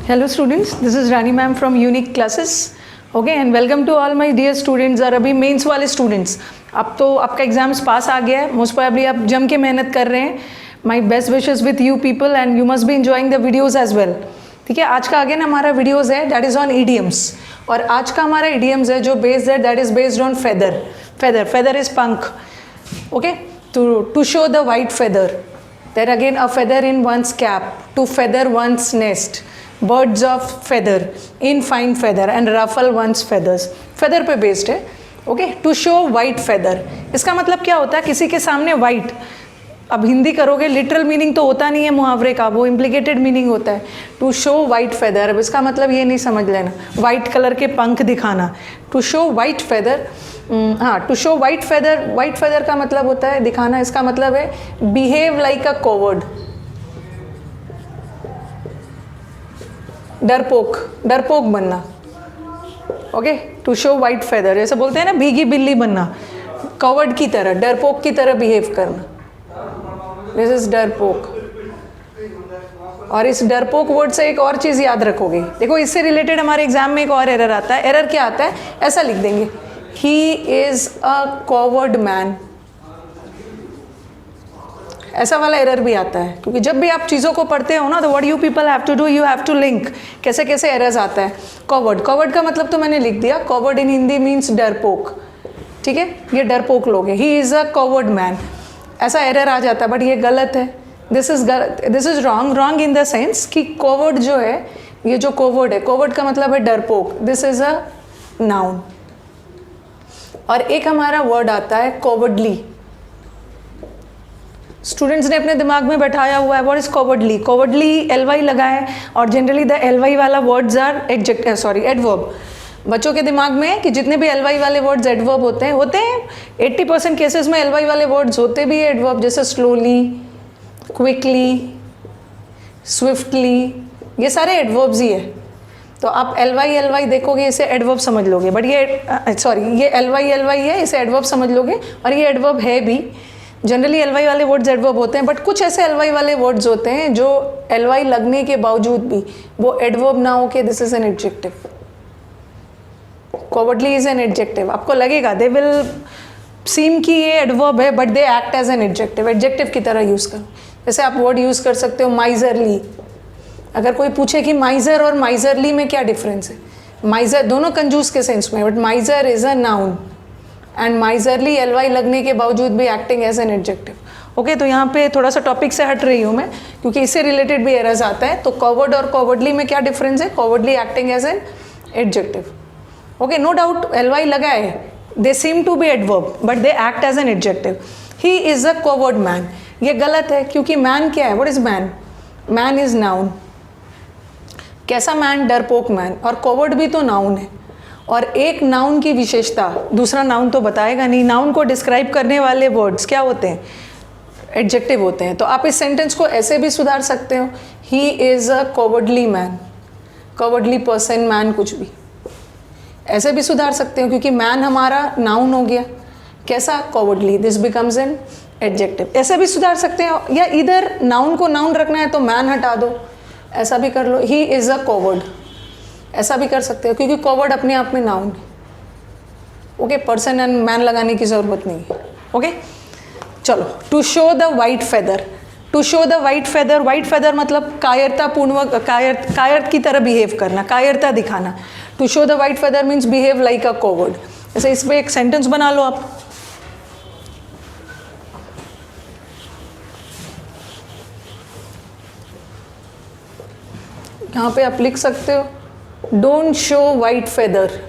Hello students, this is Rani ma'am from Unique Classes. Okay, and welcome to all my dear students और अभी mains वाले students, अब तो आपका exams पास आ गया है, मोस्ट प्रोबेबली आप जम के मेहनत कर रहे हैं. My best wishes with you people and you must be enjoying the videos as well. ठीक है, आज का अगेन हमारा वीडियोज़ है दैट इज़ ऑन ईडियम्स. और आज का हमारा ईडियम्स है जो बेस्ड है that is based on feather. Feather is पंख. Okay, to show the white feather, there again a feather in one's cap, to feather one's nest, birds of feather, in fine feather and ruffle one's feathers. feather पे based है. Okay, to show white feather, इसका मतलब क्या होता है? किसी के सामने वाइट, अब हिंदी करोगे लिटरल मीनिंग तो होता नहीं है मुहावरे का, वो इम्प्लीकेटेड मीनिंग होता है. टू शो वाइट फेदर, अब इसका मतलब ये नहीं समझ लेना वाइट कलर के पंख दिखाना. टू शो वाइट फेदर, हाँ, to show white feather, white feather का मतलब होता है दिखाना. इसका मतलब है बिहेव लाइक अ कॉवर्ड, डरपोक बनना. Okay, to show white feather, जैसे बोलते हैं ना भीगी बिल्ली बनना, कवर्ड की तरह, डरपोक की तरह बिहेव करना. दिस इज डरपोक. और इस डरपोक वर्ड से एक और चीज़ याद रखोगे, देखो इससे रिलेटेड हमारे एग्जाम में एक और एरर आता है. एरर क्या आता है? ऐसा लिख देंगे, ही इज अ कॉवर्ड मैन. ऐसा वाला एरर भी आता है, क्योंकि जब भी आप चीज़ों को पढ़ते हो ना तो what you people have to do, you have to link कैसे कैसे एरर्स आता है. कॉवर्ड का मतलब तो मैंने लिख दिया, कॉवर्ड इन हिंदी मीन्स डरपोक. ठीक है, ये डरपोक लोग हैं, he is a coward man, ऐसा एरर आ जाता है. बट ये गलत है, this is wrong in the sense कि कॉवर्ड जो है, ये जो कॉवर्ड है, कॉवर्ड का मतलब है डरपोक. This is a noun. और एक हमारा वर्ड आता है कॉवर्डली. स्टूडेंट्स ने अपने दिमाग में बैठाया हुआ है what is cowardly. Cowardly LY लगा है और जनरली द LY वाला वर्ड्स आर एडवर्ब. बच्चों के दिमाग में है कि जितने भी LY वाले वर्ड्स एडवर्ब होते हैं 80% केसेस में LY वाले वर्ड्स होते भी है एडवर्ब, जैसे स्लोली, क्विकली, स्विफ्टली, ये सारे एडवर्ब्स ही है. तो आप LY देखोगे, इसे एडवर्ब समझ लोगे. बट ये ये LY है, इसे एडवर्ब समझ लोगे, और ये एडवर्ब है भी. जनरली LY वाले वर्ड्स एडवर्ब होते हैं, बट कुछ ऐसे LY वाले वर्ड्स होते हैं जो LY लगने के बावजूद भी वो एडवर्ब ना हो के this is an adjective. Cowardly is an adjective. आपको लगेगा दे विल सीम कि ये एडवर्ब है, but they act as an adjective. Adjective की तरह यूज़ करो. जैसे आप वर्ड यूज़ कर सकते हो माइजरली. अगर कोई पूछे कि माइजर और माइजरली में क्या डिफरेंस है, माइजर दोनों कंजूस के सेंस में, but miser is a noun and miserly LY लगने के बावजूद भी acting as an adjective. Okay, तो यहाँ पे थोड़ा सा टॉपिक से हट रही हूँ मैं, क्योंकि इससे रिलेटेड भी एरर्स आता है. तो कॉवर्ड और कॉवर्डली में क्या डिफरेंस है? Cowardly acting as an adjective. Okay, no doubt LY लगा है, they seem to be adverb but they act as an adjective. He is a coward man, ये गलत है, क्योंकि मैन क्या है? What is man? Man is noun. कैसा man? डरपोक मैन. और कॉवर्ड भी तो नाउन है, और एक नाउन की विशेषता दूसरा नाउन तो बताएगा नहीं. नाउन को डिस्क्राइब करने वाले वर्ड्स क्या होते हैं? एडजेक्टिव होते हैं. तो आप इस सेंटेंस को ऐसे भी सुधार सकते हो, he is a cowardly man, cowardly person, man कुछ भी ऐसे भी सुधार सकते हो, क्योंकि मैन हमारा नाउन हो गया. कैसा? Cowardly, this becomes an adjective. ऐसे भी सुधार सकते हो, या इधर नाउन को नाउन रखना है तो मैन हटा दो, ऐसा भी कर लो, ही इज़ अ कॉवर्ड, ऐसा भी कर सकते हो, क्योंकि कॉवर्ड अपने आप में नाउन है. ओके, पर्सन एंड मैन लगाने की ज़रूरत नहीं है. ओके, चलो. To show the white feather, to show the white feather, white feather मतलब कायरतापूर्वक, कायर की तरह बिहेव करना, कायरता दिखाना. To show the white feather means behave like a coward. ऐसे इस पर एक सेंटेंस बना लो आप. यहाँ पे आप लिख सकते हो, don't show white feather,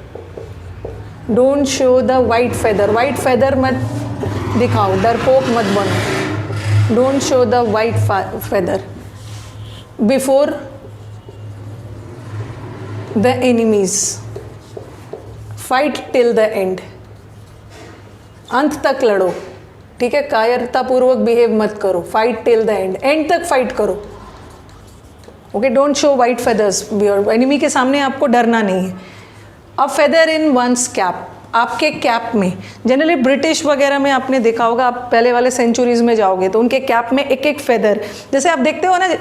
don't show the white feather. White feather मत दिखाओ, डरपोक मत बनो. Don't show the white feather before the enemies. Fight till the end, अंत तक लड़ो. ठीक है, कायरतापूर्वक बिहेव मत करो. Fight till the end, end तक फाइट करो. Okay, don't show white feathers. Enemy के सामने आपको डरना नहीं है. A feather in one's cap, आपके कैप में, जनरली ब्रिटिश वगैरह में आपने देखा होगा, आप पहले वाले सेंचुरीज में जाओगे तो उनके कैप में एक एक फेदर, जैसे आप देखते हो ना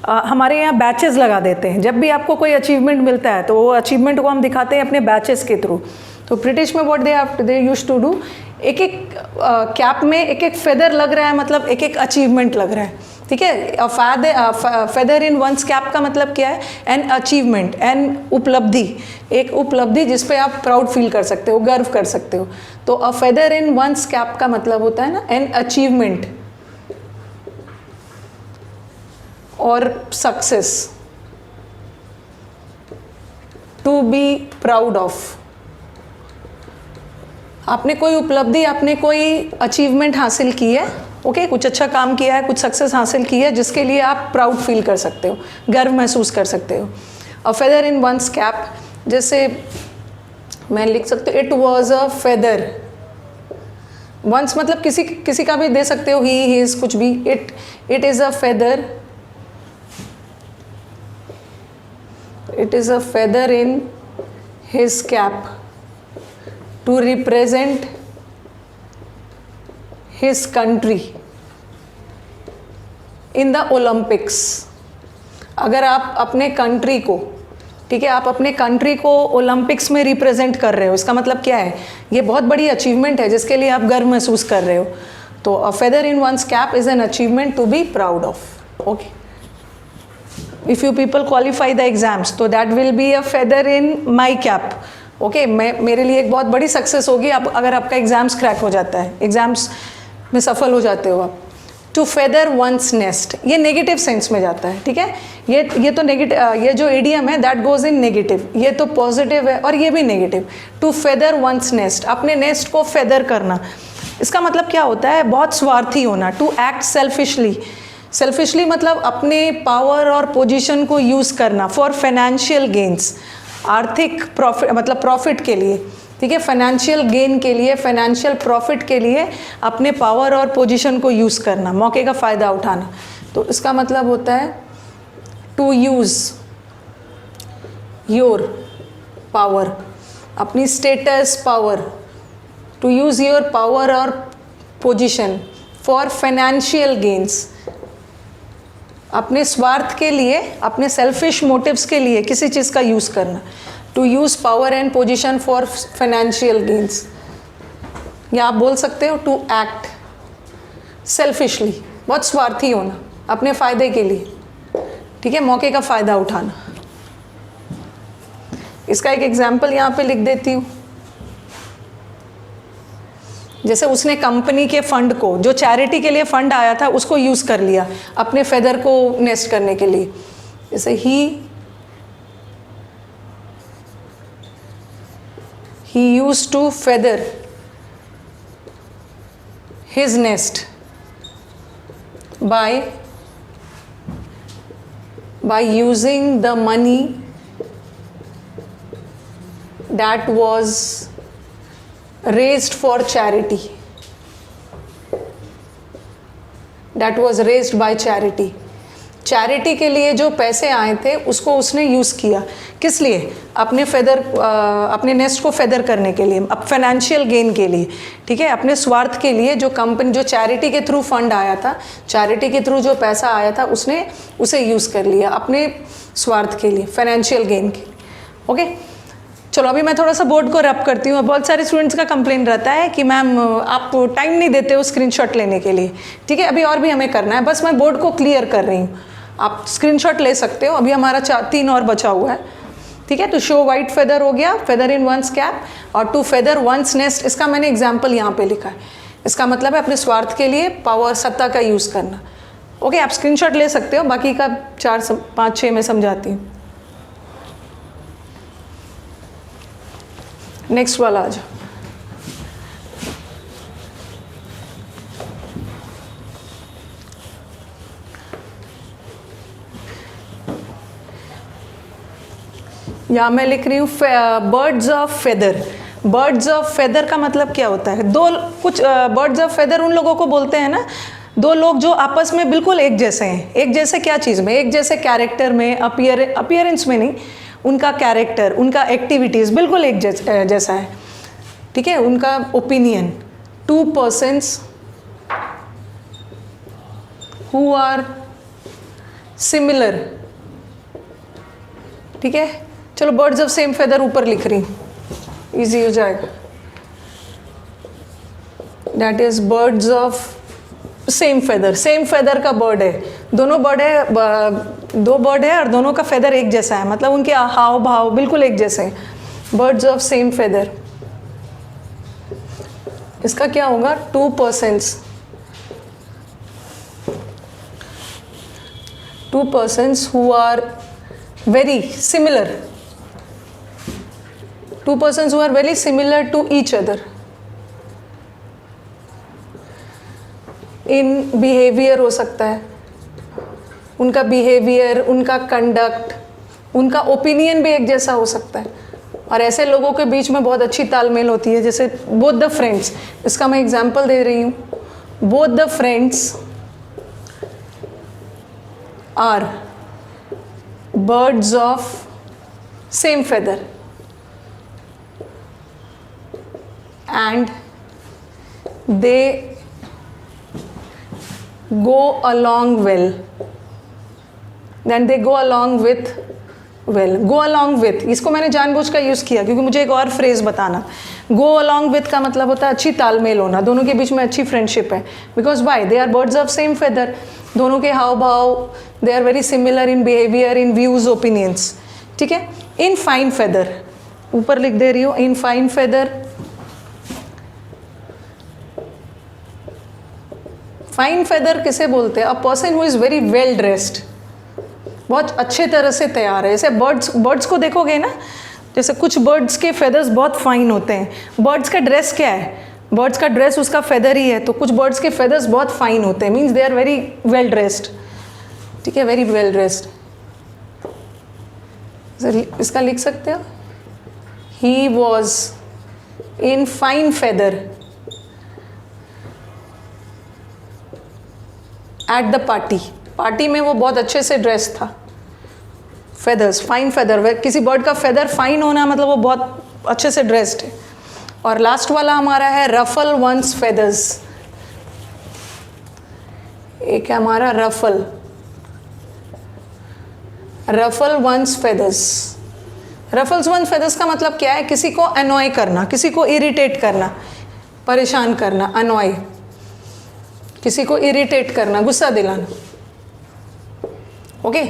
हमारे यहाँ बैचेस लगा देते हैं, जब भी आपको कोई अचीवमेंट मिलता है तो वो अचीवमेंट को हम दिखाते हैं अपने बैचेस के थ्रू। तो ब्रिटिश में what they used to do, एक एक कैप में एक एक फेदर लग रहा है, मतलब एक एक अचीवमेंट लग रहा है, ठीक है। फेदर इन वंस कैप का मतलब क्या है, एन अचीवमेंट, एन उपलब्धि, एक उपलब्धि जिस पे आप प्राउड फील कर सकते हो, गर्व कर सकते हो। तो a feather in one's cap का मतलब होता है ना एन अचीवमेंट और success to be proud of. आपने कोई उपलब्धि, आपने कोई अचीवमेंट हासिल की है, ओके, कुछ अच्छा काम किया है, कुछ सक्सेस हासिल की है जिसके लिए आप प्राउड फील कर सकते हो, गर्व महसूस कर सकते हो। A feather in one's cap, जैसे मैं लिख सकती हूँ it was a feather, one's मतलब किसी का भी दे सकते हो, ही हिज कुछ भी, it is a feather, it is a feather in his cap to represent his country in the Olympics. अगर आप अपने कंट्री को, ठीक है, आप अपने कंट्री को ओलंपिक्स में रिप्रेजेंट कर रहे हो, इसका मतलब क्या है, ये बहुत बड़ी अचीवमेंट है जिसके लिए आप गर्व महसूस कर रहे हो। तो a feather in one's cap is an achievement to be proud of, okay. If you people qualify the exams तो that will be a feather in my cap, okay. मेरे लिए एक बहुत बड़ी सक्सेस होगी अगर आपका एग्जाम्स क्रैक हो जाता है, एग्जाम्स में सफल हो जाते हो आप। टू फेदर वंस नेस्ट, ये नेगेटिव सेंस में जाता है, ठीक है। ये तो नेगेटिव, ये जो एडियम है दैट गोज इन नेगेटिव, ये तो पॉजिटिव है और ये भी negative. To feather one's nest, अपने नेस्ट को फेदर करना, इसका मतलब क्या होता है, बहुत स्वार्थी होना। टू एक्ट सेल्फिशली, सेल्फिशली मतलब अपने पावर और पोजीशन को यूज़ करना फॉर फाइनेंशियल गेन्स, आर्थिक प्रॉफिट मतलब प्रॉफिट के लिए, ठीक है, फाइनेंशियल गेन के लिए, फाइनेंशियल प्रॉफिट के लिए अपने पावर और पोजीशन को यूज़ करना, मौके का फ़ायदा उठाना। तो इसका मतलब होता है टू यूज़ योर पावर, अपनी status power, to use your power और पोजीशन फॉर फाइनेंशियल गेन्स, अपने स्वार्थ के लिए, अपने सेल्फिश मोटिव्स के लिए किसी चीज़ का यूज़ करना। To use power and position for financial gains, या आप बोल सकते हो टू एक्ट सेल्फिशली, बहुत स्वार्थी होना अपने फ़ायदे के लिए, ठीक है, मौके का फ़ायदा उठाना। इसका एक एग्जाम्पल यहाँ पे लिख देती हूँ। जैसे उसने कंपनी के फंड को, जो चैरिटी के लिए फंड आया था, उसको यूज़ कर लिया अपने फेदर को नेस्ट करने के लिए। जैसे he used to feather his nest by using the money that was raised for charity, that was raised by charity, charity के लिए जो पैसे आए थे उसको उसने यूज़ किया, किस लिए, अपने फेदर, अपने नेस्ट को फेदर करने के लिए, अब फाइनेंशियल गेन के लिए, ठीक है, अपने स्वार्थ के लिए। जो कंपनी, जो चैरिटी के थ्रू फंड आया था, चैरिटी के थ्रू जो पैसा आया था, उसने उसे यूज़ कर लिया अपने स्वार्थ के लिए, फाइनेंशियल गेन के लिए, ओके। चलो अभी मैं थोड़ा सा बोर्ड को रब करती हूँ। बहुत सारे स्टूडेंट्स का कंप्लेन रहता है कि मैम आप टाइम नहीं देते हो स्क्रीनशॉट लेने के लिए, ठीक है, अभी और भी हमें करना है, बस मैं बोर्ड को क्लियर कर रही हूँ। आप स्क्रीनशॉट ले सकते हो, अभी हमारा 3 और बचा हुआ है, ठीक है। टू शो वाइट फेदर हो गया, फेदर इन वंस कैप, और टू फेदर वंस नेस्ट, इसका मैंने एग्जाम्पल यहाँ पे लिखा है। इसका मतलब है अपने स्वार्थ के लिए पावर, सत्ता का यूज़ करना, ओके। आप स्क्रीनशॉट ले सकते हो, बाकी का 4, 5, 6 में समझाती हूँ। नेक्स्ट वाला आ जाओ। यहाँ मैं लिख रही हूँ birds of feather. Birds of feather का मतलब क्या होता है, कुछ बर्ड्स ऑफ फेदर उन लोगों को बोलते हैं ना, 2 लोग जो आपस में बिल्कुल एक जैसे हैं। एक जैसे क्या चीज़ में, एक जैसे कैरेक्टर में, अपीयरेंस में नहीं, उनका कैरेक्टर, उनका एक्टिविटीज़ बिल्कुल एक जैसा है, ठीक है, उनका opinion, 2 persons who are similar, ठीक है। चलो बर्ड्स ऑफ सेम फेदर ऊपर लिख रही हूँ, ईजी हो जाएगा। That is birds of same feather, same feather का बर्ड है, दोनों बर्ड है, 2 बर्ड है और दोनों का फेदर एक जैसा है, मतलब उनके हाव भाव बिल्कुल एक जैसे हैं। बर्ड्स ऑफ सेम फेदर, इसका क्या होगा, 2 persons, 2 persons who are very similar, 2 persons who are very similar to each other in behavior हो सकता है, उनका बिहेवियर, उनका कंडक्ट, उनका ओपिनियन भी एक जैसा हो सकता है, और ऐसे लोगों के बीच में बहुत अच्छी तालमेल होती है। जैसे बोथ द फ्रेंड्स, इसका मैं एग्जांपल दे रही हूँ, both the friends are birds of same feather and they go along well, then they go along with well, go along with, इसको मैंने जानबूझ कर यूज़ किया क्योंकि मुझे एक और फ्रेज बताना। go along with का मतलब होता है अच्छी तालमेल होना, दोनों के बीच में अच्छी फ्रेंडशिप है, because why, they are birds of same feather, दोनों के हाव भाव, they are very similar in behaviour, in views, opinions, ठीक है। इन फाइन फेदर, ऊपर लिख दे रही हूँ, इन फाइन फेदर, फाइन फेदर किसे बोलते हैं, a person who is very well dressed, बहुत अच्छे तरह से तैयार है। जैसे बर्ड्स को देखोगे ना, जैसे कुछ बर्ड्स के फेदर्स बहुत फाइन होते हैं। बर्ड्स का ड्रेस क्या है, बर्ड्स का ड्रेस उसका फेदर ही है, तो कुछ बर्ड्स के फेदर्स बहुत फाइन होते हैं, means they are very well dressed, ठीक है, वेरी वेल ड्रेस्ड। इसका लिख सकते हो, he was in fine feather at the party, party में वो बहुत अच्छे से ड्रेस था। फेदर्स, फाइन फेदर, किसी बर्ड का फेदर फाइन होना मतलब वो बहुत अच्छे से ड्रेस्ड है। और लास्ट वाला हमारा है रफल वंस फेदर्स, एक है हमारा ruffle, ruffle one's feathers. Ruffles one's feathers का मतलब क्या है, किसी को अनॉय करना, किसी को इरिटेट करना, परेशान करना, अनॉय, किसी को इरिटेट करना, गुस्सा दिलाना, ओके।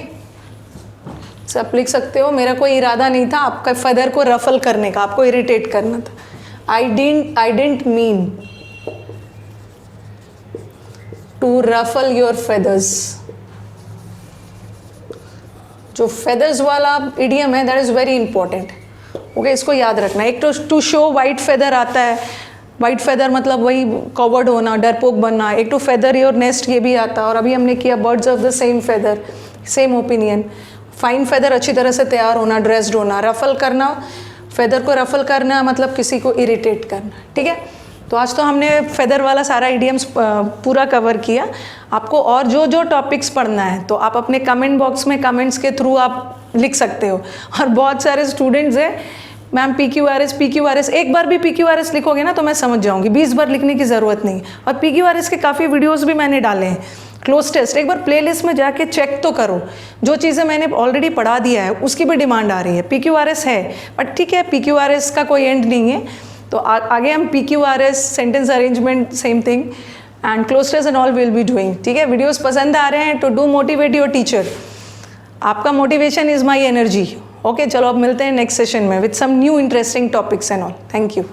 सब लिख सकते हो, मेरा कोई इरादा नहीं था आपका फेदर को रफल करने का, आपको इरिटेट करना था। I didn't mean to ruffle your feathers. जो फेदर्स वाला इडियम है that is very important, okay, इसको याद रखना। एक तो टू शो वाइट फेदर आता है, वाइट फेदर मतलब वही कवर्ड होना, डरपोक बनना। एक टू फेदर योर नेस्ट, ये भी आता है। और अभी हमने किया birds of the same feather, same opinion. Fine feather, अच्छी तरह से तैयार होना, ड्रेस्ड होना। रफल करना, फेदर को रफल करना मतलब किसी को इरिटेट करना, ठीक है। तो आज तो हमने फेदर वाला सारा इडियम्स पूरा कवर किया। आपको और जो जो टॉपिक्स पढ़ना है तो आप अपने कमेंट बॉक्स में कमेंट्स के थ्रू आप लिख सकते हो। और बहुत सारे स्टूडेंट्स हैं, मैम PQRS, एक बार भी PQRS लिखोगे ना तो मैं समझ जाऊंगी, 20 बार लिखने की ज़रूरत नहीं। और PQRS के काफ़ी वीडियोस भी मैंने डाले हैं। क्लोज टेस्ट एक बार प्लेलिस्ट में जाके चेक तो करो, जो चीज़ें मैंने ऑलरेडी पढ़ा दिया है उसकी भी डिमांड आ रही है। PQRS है, बट ठीक है, PQRS का कोई एंड नहीं है। तो आगे हम PQRS, sentence arrangement, same thing, and cloze test and all will be doing, ठीक है। वीडियोस पसंद आ रहे हैं तो डू मोटिवेट योर टीचर। आपका motivation is my energy, okay. चलो अब मिलते हैं नेक्स्ट सेशन में with some new interesting topics and all. Thank you.